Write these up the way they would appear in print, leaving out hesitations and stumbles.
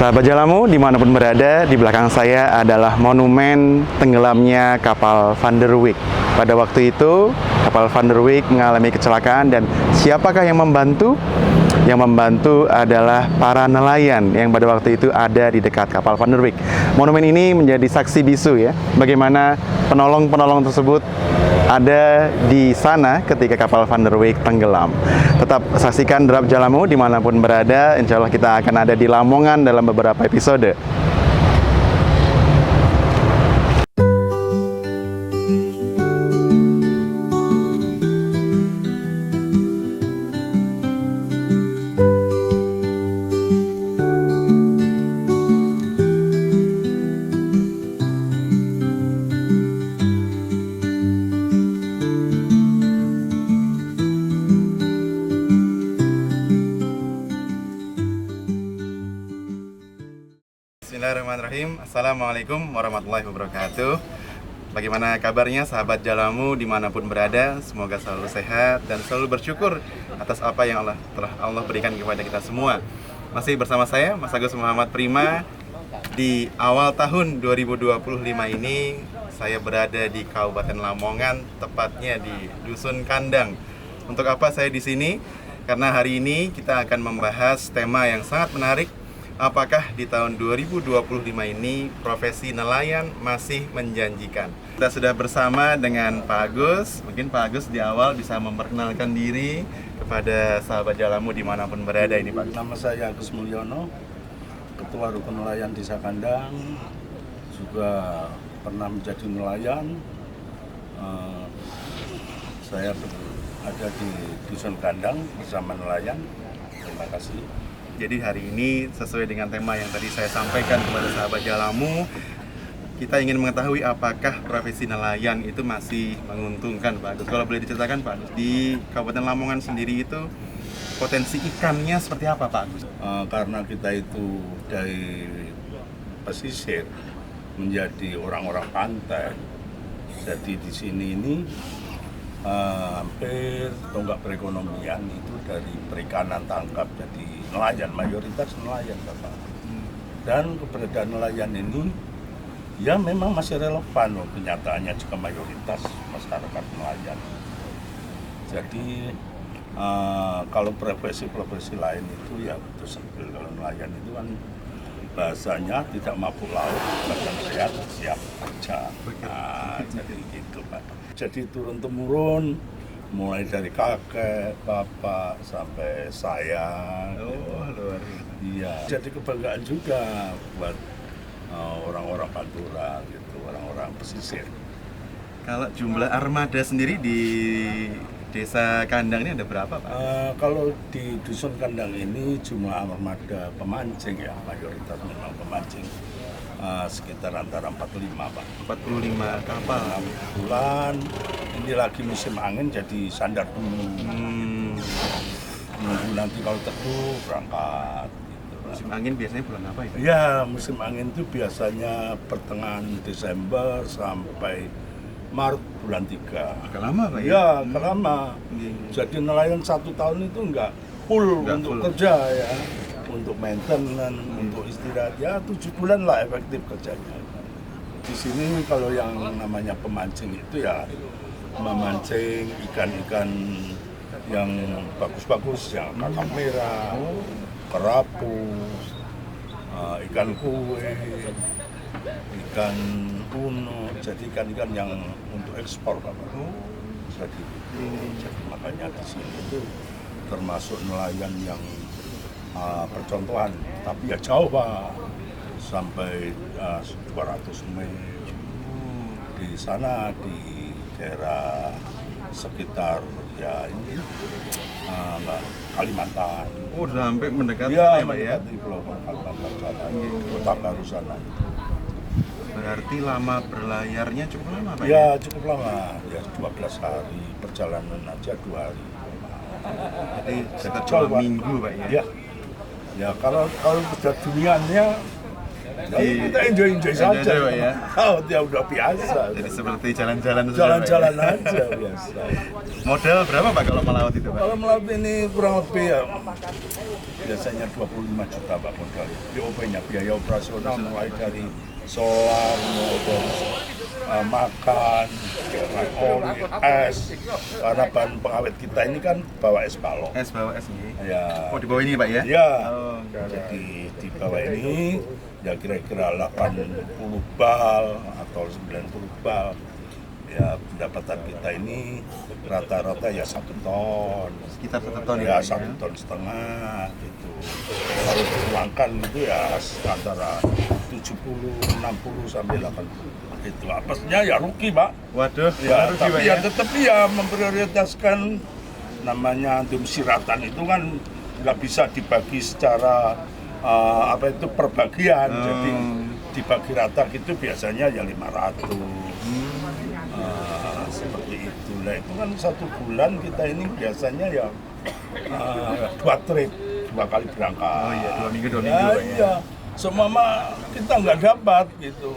Sahabat Jalamu, dimanapun berada, di belakang saya adalah monumen tenggelamnya kapal Van der Wijk. Pada waktu itu, kapal Van der Wijk mengalami kecelakaan dan siapakah yang membantu? Yang membantu adalah para nelayan yang pada waktu itu ada di dekat kapal Van der Wijk. Monumen ini menjadi saksi bisu ya, bagaimana penolong-penolong tersebut ada di sana ketika kapal Van der Wijk tenggelam. Tetap saksikan Derap Jalamu dimanapun berada. Insya Allah kita akan ada di Lamongan dalam beberapa episode. Bismillahirrahmanirrahim. Assalamualaikum warahmatullahi wabarakatuh. Bagaimana kabarnya sahabat Jalamu dimanapun berada? Semoga selalu sehat dan selalu bersyukur atas apa yang telah Allah berikan kepada kita semua. Masih bersama saya, Mas Agus Muhammad Prima. Di awal tahun 2025 ini saya berada di Kabupaten Lamongan, tepatnya di Dusun Kandang. Untuk apa saya di sini? Karena hari ini kita akan membahas tema yang sangat menarik. Apakah di tahun 2025 ini profesi nelayan masih menjanjikan? Kita sudah bersama dengan Pak Agus. Mungkin Pak Agus di awal bisa memperkenalkan diri kepada sahabat Jalamu dimanapun berada ini, Pak. Nama saya Agus Mulyono, Ketua Rukun Nelayan Desa Kandang, juga pernah menjadi nelayan. Saya ada di Dusun Kandang bersama nelayan. Terima kasih. Jadi hari ini sesuai dengan tema yang tadi saya sampaikan kepada sahabat Jalamu, kita ingin mengetahui apakah profesi nelayan itu masih menguntungkan, Pak Agus. Kalau boleh diceritakan, Pak Agus, di Kabupaten Lamongan sendiri itu potensi ikannya seperti apa, Pak Agus? Karena kita itu dari pesisir menjadi orang-orang pantai, jadi di sini ini hampir tonggak perekonomian itu dari perikanan tangkap, jadi nelayan, mayoritas nelayan, Bapak. Dan keberadaan nelayan ini ya memang masih relevan loh, kenyataannya juga mayoritas masyarakat nelayan. Jadi kalau profesi-profesi lain itu ya betul sempil. Kalau nelayan itu kan bahasanya tidak mabuk laut, badan sehat, siap kerja. Jadi gitu, Pak. Jadi turun-temurun, mulai dari kakek, bapak, sampai saya. Oh, luar biasa. Iya. Jadi kebanggaan juga buat orang-orang Pantura gitu, orang-orang pesisir. Kalau jumlah armada sendiri di Desa Kandang ini ada berapa, Pak? Kalau di Dusun Kandang ini jumlah armada pemancing ya, mayoritas memang pemancing. Sekitar antara 45, Pak. 45 kapal. Bulan ini lagi musim angin, jadi sandar dulu. Nunggu nanti kalau teduh berangkat. Gitu. Musim angin biasanya bulan apa ya? Ya, musim angin itu biasanya pertengahan Desember sampai Maret bulan 3. Agak lama, Pak ya? Ya, agak lama. Jadi nelayan 1 tahun itu enggak full untuk kerja ya. Untuk maintenance, untuk istirahat, ya 7 bulan lah efektif kerjanya. Di sini kalau yang namanya pemancing itu ya memancing ikan-ikan yang bagus-bagus, yang kakap merah, kerapu, ikan kue, ikan uno, jadi ikan-ikan yang untuk ekspor, Bapak. Jadi makanya di sini itu termasuk nelayan yang percontohan, tapi ya jauh, Pak, sampai 200 mil di sana, di daerah sekitar ya ini Kalimantan. Oh, udah sampai mendekati Ya, Pak ya? mendekati Pulau Kalimantan sana, Kota Baru sana. Berarti lama berlayarnya cukup lama, Pak Ya, cukup lama, ya 12 hari, perjalanan aja 2 hari. Jadi sekitar Jauh, 2 Pak. minggu, Pak ya? Ya, ya kalau kerja dunianya Kita enjoy saja. Pak, ya. Oh, dia udah biasa. Jadi seperti jalan-jalan saja, Pak, ya. Jalan-jalan aja biasa. Modal berapa Pak kalau melaut itu Pak? Kalau melaut ini kurang lebih ya biasanya 25 juta Pak modal. BOP-nya biaya operasional mulai dari solar, mulai dari makan, oli, es. Karena bahan pengawet kita ini kan bawa es balok. Es bawa es nih. Ya. Oh di bawah ini Pak ya? Ya. Oh, Jadi di bawah ini ya kira-kira 80 bal atau 90 bal. Ya pendapatan kita ini rata-rata ya 1 ton. Sekitar 1 ton Ya ya? 1,5 ton gitu. Kalau diuangkan itu ya antara 70, 60 sampai 80. Itu apesnya ya rugi Pak. Waduh, Ya, rugi, tapi Pak, ya tetap ya memprioritaskan namanya antum siratan itu kan nggak bisa dibagi secara perbagian. Jadi dibagi rata gitu biasanya ya 500. Seperti itu. Nah, itu kan 1 bulan kita ini biasanya ya 2 trip, 2 kali berangkat. Oh iya, 2 minggu, 2 Ya, minggu Pak, ya? iya. Semua mah kita nggak dapat gitu.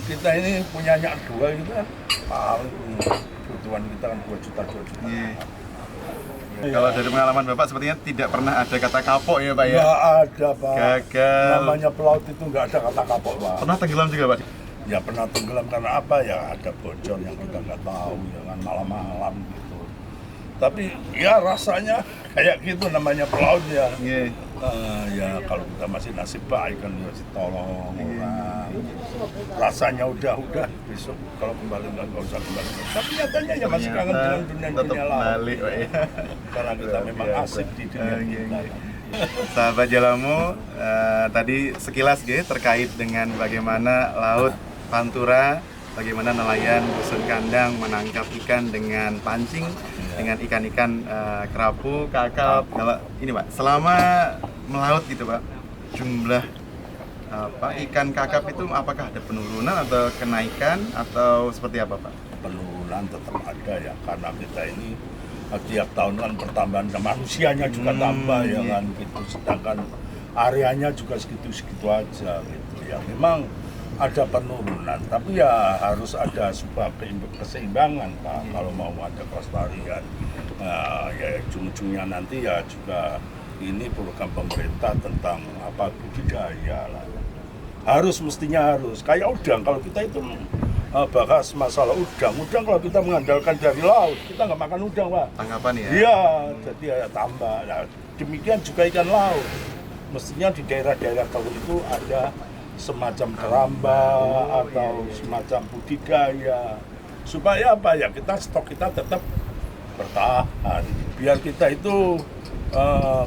Kita ini punya 2 gitu kan, paling kebutuhan kita kan 2 juta. Iya. Kalau dari pengalaman Bapak sepertinya tidak pernah ada kata kapok ya Pak ya? Nggak ada Pak. Gagal. Namanya pelaut itu nggak ada kata kapok Pak. Pernah tenggelam juga Pak? Ya pernah tenggelam karena apa ya, ada bocor yang kita nggak tahu ya kan, malam-malam gitu. Tapi ya rasanya kayak gitu namanya pelaut ya. Iya. Ya kalau kita masih nasib baik kan masih tolong orang. Rasanya udah besok kalau kembali nggak usah kembali. Tapi nyatanya ya masih kangen dengan tetap dunia laut. balik Pak ya? Karena kita memang Biasa. asik di dunia kita. Sahabat Jalamu, tadi sekilas gitu terkait dengan bagaimana laut Pantura, bagaimana nelayan dusun kandang menangkap ikan dengan pancing, dengan ikan-ikan kerapu, kakap. Kalau ini Pak, selama melaut gitu Pak, jumlah ikan kakap itu apakah ada penurunan atau kenaikan atau seperti apa Pak? Penurunan tetap ada ya, karena kita ini tiap tahun kan pertambahan manusianya juga tambah ya kan gitu, sedangkan areanya juga segitu-segitu aja gitu ya. Memang ada penurunan, tapi ya harus ada sebuah keseimbangan Pak, kalau mau ada kelestarian. Ya ujung-ujungnya nanti ya juga ini program pemerintah tentang budidaya lah. Mestinya harus kayak udang. Kalau kita itu bahas masalah udang kalau kita mengandalkan dari laut, kita nggak makan udang Pak. Tanggapan ya? Iya, jadi ya tambah. Nah, demikian juga ikan laut. Mestinya di daerah-daerah tertentu itu ada semacam keramba atau semacam budidaya, supaya apa ya, stok kita tetap bertahan, biar kita itu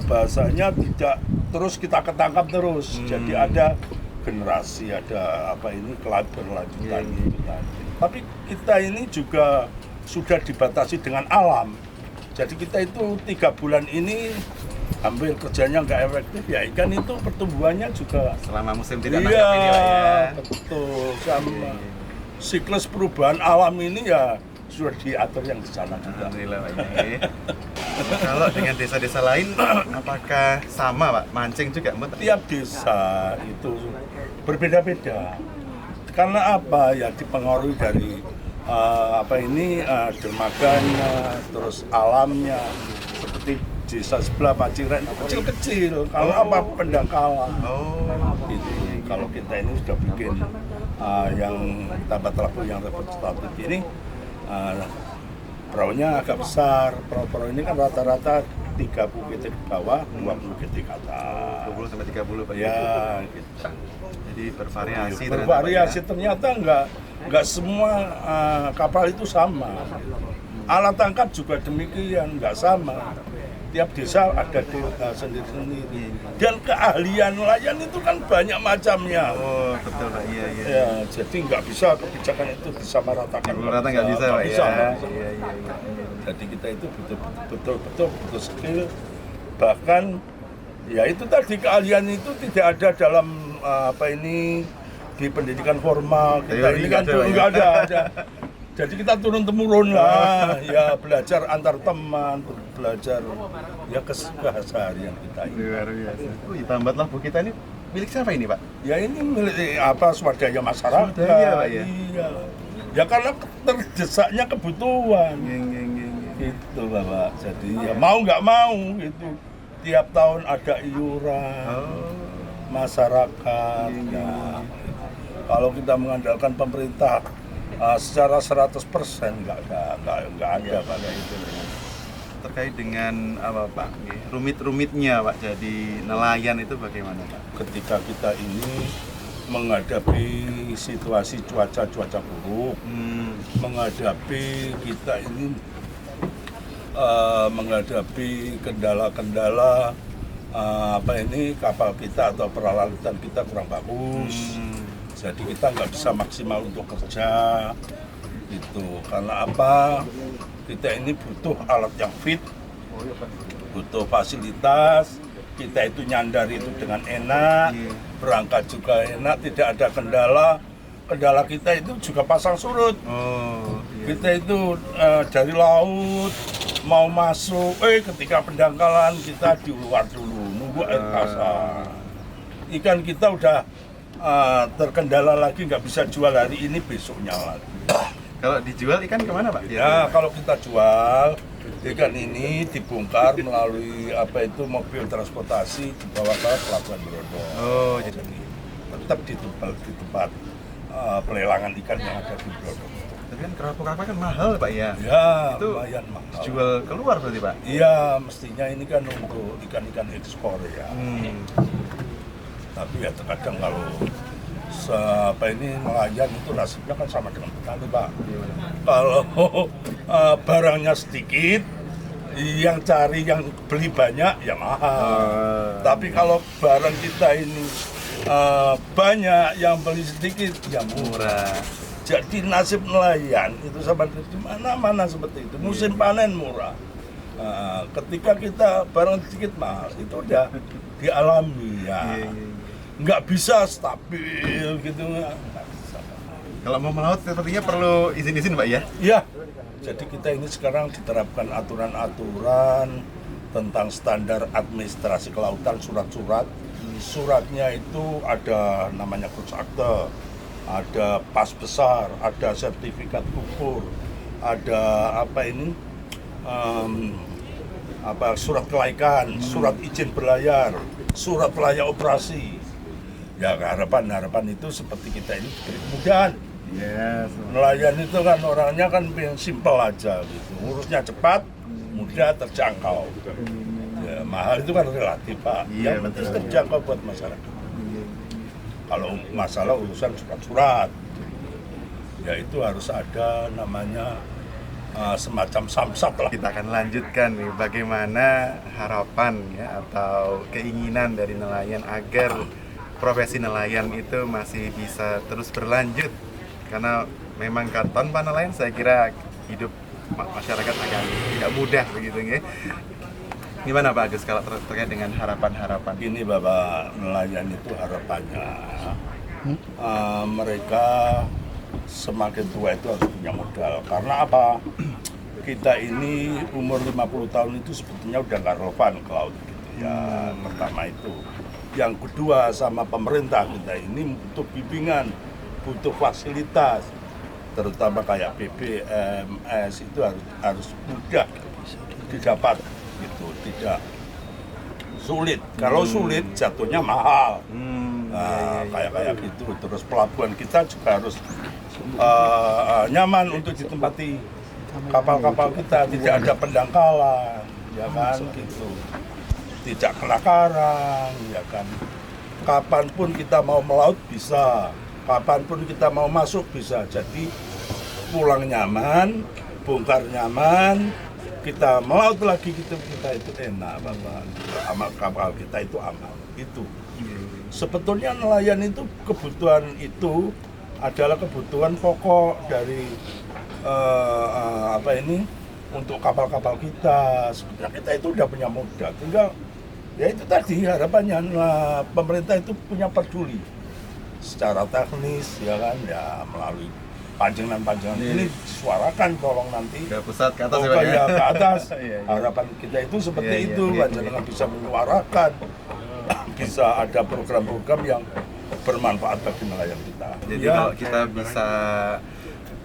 bahasanya tidak terus kita ketangkap terus. Jadi ada generasi, ada keberlanjutan gitu tadi. Tapi kita ini juga sudah dibatasi dengan alam. Jadi kita itu 3 bulan ini hampir kerjanya nggak efektif ya, ikan itu pertumbuhannya juga Selama musim tidak nangkap ini Pak ya? Betul, sama siklus perubahan alam ini ya sudah diatur yang di sana juga. Alhamdulillah Pak ini. Kalau dengan desa-desa lain, apakah sama Pak? Mancing juga? Tiap desa itu berbeda-beda. Karena apa ya, dipengaruhi dari dermaganya, terus alamnya. Seperti desa sebelah Paciran kecil-kecil, kalau pendangkalan. Gitu. Kalau kita ini sudah bikin yang tambah terapung yang representatif ini, perahunya agak besar. Perahu ini kan rata-rata 30 GT ke bawah, 20 GT ke atas. 20 sampai 30 Pak Ya, gitu. Jadi bervariasi. Bervariasi ternyata nggak semua kapal itu sama. Alat tangkap juga demikian, nggak sama. Tiap desa ada sendiri-sendiri. Dan keahlian nelayan itu kan banyak macamnya. Oh, betul Pak. Iya. Ya, jadi nggak bisa kebijakan itu disamaratakan. Rata nggak bisa Pak ya? Iya. Jadi kita itu betul skill. Bahkan ya itu tadi, keahlian itu tidak ada dalam di pendidikan formal. Kita ini kan nggak ada. Jadi kita turun-temurun lah, ya belajar antar teman, belajar ya keseharian kita ini. Luar biasa. Tambatlah Bu kita ini milik siapa ini Pak? Ya ini milik swadaya masyarakat. Swadaya, Pak, ya? Iya. Ya karena terdesaknya kebutuhan. Iya. Gitu Bapak. Jadi ya mau nggak mau gitu. Tiap tahun ada iuran masyarakat. Ya. Kalau kita mengandalkan pemerintah secara 100% nggak ada pada itu. Terkait dengan apa Pak? Rumit-rumitnya Pak jadi nelayan itu bagaimana Pak? Ketika kita ini menghadapi situasi cuaca buruk, menghadapi kita ini menghadapi kendala-kendala kapal kita atau peralatan kita kurang bagus, jadi kita nggak bisa maksimal untuk kerja gitu. Karena apa? Kita ini butuh alat yang fit, butuh fasilitas. Kita itu nyandar itu dengan enak, berangkat juga enak, tidak ada kendala. Kendala kita itu juga pasang surut. Kita itu dari laut mau masuk, ketika pendangkalan kita di luar dulu, nunggu air pasang. Ikan kita udah terkendala lagi, nggak bisa jual hari ini, besoknya lagi. Kalau dijual ikan kemana Pak? Ya, kalau kita jual ikan ini dibongkar melalui mobil transportasi dibawa ke pelabuhan Brodong. Jadi tetap di tempat pelelangan ikan yang ada di Brodong. Tapi kan kerapu-kerapu kan mahal Pak ya? Ya, itu lumayan mahal. Jual keluar berarti Pak? Iya, mestinya ini kan untuk ikan-ikan ekspor ya. Tapi ya terkadang kalau nelayan itu nasibnya kan sama dengan petani Pak. Kalau barangnya sedikit, yang beli banyak ya mahal. Tapi kalau barang kita ini banyak, yang beli sedikit ya murah. Jadi nasib nelayan itu sama di mana-mana seperti itu. Musim panen murah. Ketika kita barang sedikit mahal, itu udah dialami ya. Nggak bisa stabil gitu, nggak bisa. Kalau mau melaut sepertinya perlu izin Pak ya? Iya, jadi kita ini sekarang diterapkan aturan-aturan tentang standar administrasi kelautan, surat-surat. Suratnya itu ada namanya Kurs Akte, ada pas besar, ada sertifikat ukur, ada surat kelaikan, surat izin berlayar, surat layak operasi. Ya harapan itu seperti kita ini diberi kemudahan. Yes. Nelayan itu kan orangnya kan simpel aja gitu, urusnya cepat, mudah, terjangkau. Ya, mahal itu kan relatif Pak. Iya, yang penting terjangkau buat masyarakat. Kalau masalah urusan surat-surat, ya itu harus ada namanya semacam samsat lah. Kita akan lanjutkan nih bagaimana harapan ya atau keinginan dari nelayan agar profesi nelayan itu masih bisa terus berlanjut, karena memang tanpa nelayan saya kira hidup masyarakat akan tidak mudah begitu ya. Gimana Pak Agus kalau terkait dengan harapan-harapan? Ini Bapak, nelayan itu harapannya mereka semakin tua itu harus punya modal. Karena apa? Kita ini umur 50 tahun itu sebetulnya udah nggak relevan ke laut gitu ya. Pertama itu. Yang kedua, sama pemerintah kita ini butuh bimbingan, butuh fasilitas, terutama kayak BBMS itu harus mudah didapat gitu, tidak sulit. Kalau sulit jatuhnya mahal. Kayak gitu. Terus pelabuhan kita juga harus nyaman untuk ditempati kapal-kapal kita, tidak ada pendangkalan, ya kan gitu. Tidak kena karang, ya kan. Kapanpun kita mau melaut bisa, kapanpun kita mau masuk bisa. Jadi pulang nyaman, bongkar nyaman, kita melaut lagi gitu, kita itu enak Bapak. Kapal kita itu aman. Itu. Sebetulnya nelayan itu kebutuhan itu adalah kebutuhan pokok dari untuk kapal-kapal kita. Sebenarnya kita itu udah punya modal, tinggal ya itu tadi harapannya pemerintah itu punya peduli secara teknis ya kan, ya melalui panjangan-panjangan ini disuarakan, tolong nanti ke pusat, ke atas ya, ke atas. Iya. Harapan kita itu seperti itu, panjangan bisa menyuarakan bisa ada program-program yang bermanfaat bagi nelayan kita. Jadi Ya, kalau kita bisa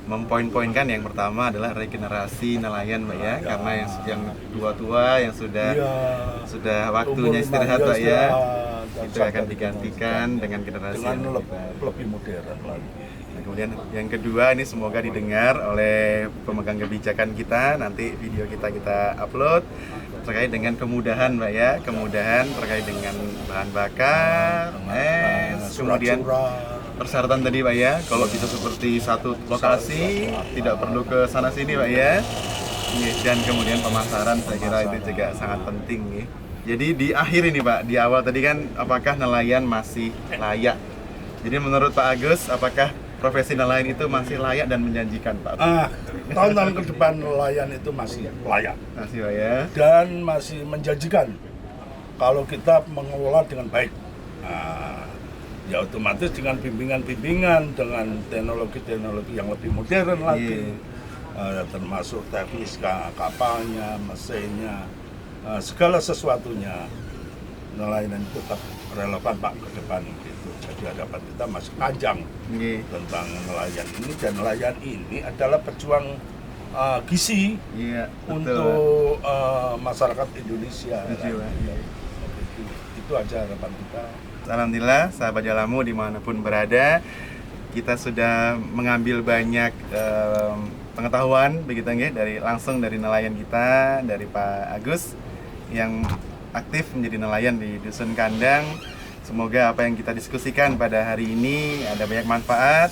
mempoin-poinkan, yang pertama adalah regenerasi nelayan, Pak ya, karena yang tua-tua yang sudah ya, waktunya umur istirahat, remaja Pak ya, dan itu sampai akan digantikan dengan generasi dengan yang lebih modern lagi. Nah, kemudian yang kedua, ini semoga didengar oleh pemegang kebijakan kita. Nanti video kita upload terkait dengan kemudahan, Pak ya, kemudahan terkait dengan bahan bakar, kemudian Surat-surat. persyaratan tadi, Pak ya, kalau bisa seperti satu lokasi, tidak perlu ke sana sini, Pak ya. Dan kemudian pemasaran, saya kira itu juga sangat penting nih. Jadi di akhir ini, Pak, di awal tadi kan, apakah nelayan masih layak? Jadi menurut Pak Agus, apakah profesi nelayan itu masih layak dan menjanjikan, Pak? Tahun-tahun ke depan nelayan itu masih layak Masih, Pak ya. dan masih menjanjikan kalau kita mengelola dengan baik. Nah, ya otomatis dengan bimbingan-bimbingan, dengan teknologi-teknologi yang lebih modern lagi, termasuk teknis kapalnya, mesinnya, segala sesuatunya, nelayan itu tetap relevan, Pak, ke depan gitu. Jadi hadapan kita masih panjang tentang nelayan ini, dan nelayan ini adalah pejuang gizi untuk masyarakat Indonesia. Itu aja harapan kita. Alhamdulillah, sahabat Jalamu dimanapun berada, kita sudah mengambil banyak pengetahuan begitu nggih, langsung dari nelayan kita, dari Pak Agus yang aktif menjadi nelayan di Dusun Kandang. Semoga apa yang kita diskusikan pada hari ini ada banyak manfaat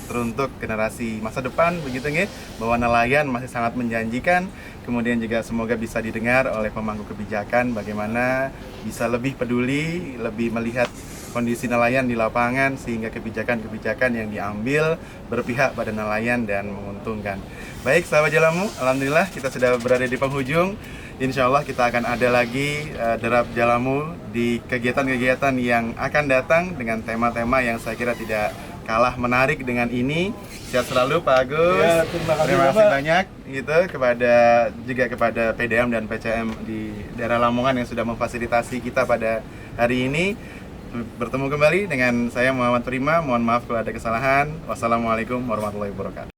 untuk generasi masa depan begitu nggih, bahwa nelayan masih sangat menjanjikan. Kemudian juga semoga bisa didengar oleh pemangku kebijakan bagaimana bisa lebih peduli, lebih melihat kondisi nelayan di lapangan, sehingga kebijakan-kebijakan yang diambil berpihak pada nelayan dan menguntungkan. Baik sahabat Jalamu, alhamdulillah kita sudah berada di penghujung. Insya Allah kita akan ada lagi derap Jalamu di kegiatan-kegiatan yang akan datang dengan tema-tema yang saya kira tidak kalah menarik dengan ini. Sehat selalu Pak Agus. Ya, terima kasih banyak gitu kepada PDAM dan PCM di daerah Lamongan yang sudah memfasilitasi kita pada hari ini. Bertemu kembali dengan saya Muhammad Prima. Mohon maaf kalau ada kesalahan. Wassalamualaikum warahmatullahi wabarakatuh.